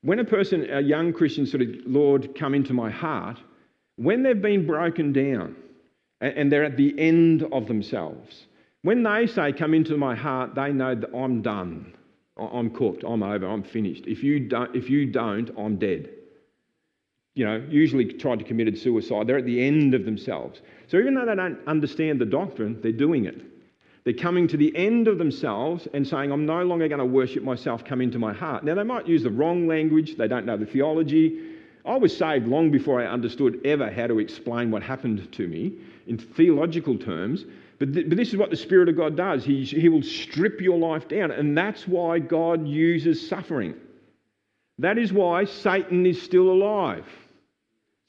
When a young Christian sort of, Lord, come into my heart, when they've been broken down and they're at the end of themselves, when they say, come into my heart, they know that I'm done. I'm cooked. I'm over. I'm finished. If you don't, I'm dead. Usually tried to commit suicide. They're at the end of themselves. So even though they don't understand the doctrine, they're doing it. They're coming to the end of themselves and saying, I'm no longer going to worship myself, come into my heart. Now, they might use the wrong language. They don't know the theology. I was saved long before I understood ever how to explain what happened to me in theological terms. But this is what the Spirit of God does. He will strip your life down. And that's why God uses suffering. That is why Satan is still alive.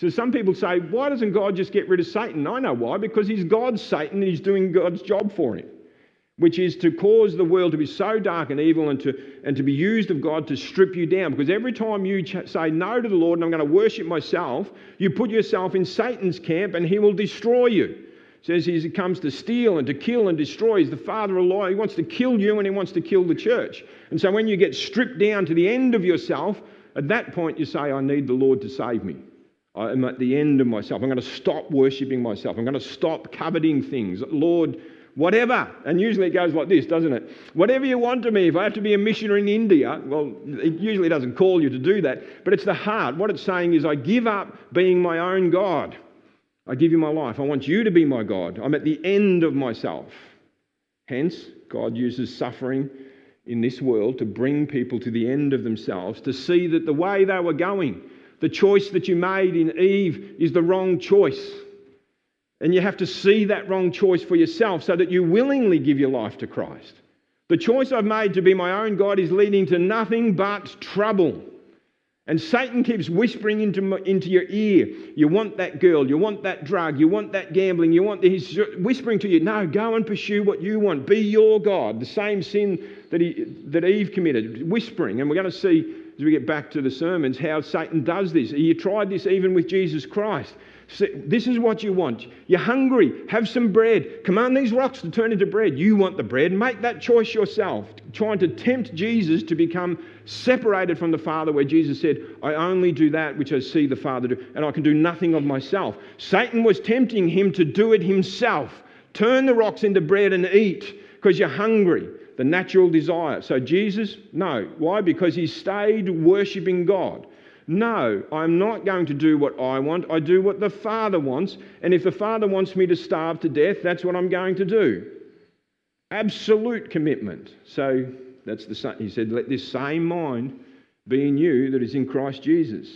So some people say, why doesn't God just get rid of Satan? I know why. Because he's God's Satan and he's doing God's job for him, which is to cause the world to be so dark and evil and to be used of God to strip you down. Because every time you say no to the Lord and I'm going to worship myself, you put yourself in Satan's camp and he will destroy you. It says he comes to steal and to kill and destroy. He's the father of lie. He wants to kill you and he wants to kill the church. And so when you get stripped down to the end of yourself, at that point you say, I need the Lord to save me. I'm at the end of myself. I'm going to stop worshipping myself. I'm going to stop coveting things. Lord, whatever. And usually it goes like this, doesn't it? Whatever you want to me. If I have to be a missionary in India, well, it usually doesn't call you to do that. But it's the heart. What it's saying is I give up being my own God. I give you my life. I want you to be my God. I'm at the end of myself. Hence, God uses suffering in this world to bring people to the end of themselves, to see that the way they were going, the choice that you made in Eve is the wrong choice. And you have to see that wrong choice for yourself so that you willingly give your life to Christ. The choice I've made to be my own God is leading to nothing but trouble. And Satan keeps whispering into your ear, you want that girl, you want that drug, you want that gambling, he's whispering to you, no, go and pursue what you want, be your God. The same sin that Eve committed, whispering. And we're going to see, as we get back to the sermons, how Satan does this. He tried this even with Jesus Christ. This is what you want. You're hungry. Have some bread. Command these rocks to turn into bread. You want the bread. Make that choice yourself. Trying to tempt Jesus to become separated from the Father, where Jesus said, I only do that which I see the Father do, and I can do nothing of myself. Satan was tempting him to do it himself. Turn the rocks into bread and eat because you're hungry. The natural desire. So Jesus, no. Why? Because he stayed worshipping God. No, I'm not going to do what I want. I do what the Father wants. And if the Father wants me to starve to death, that's what I'm going to do. Absolute commitment. So he said, let this same mind be in you that is in Christ Jesus.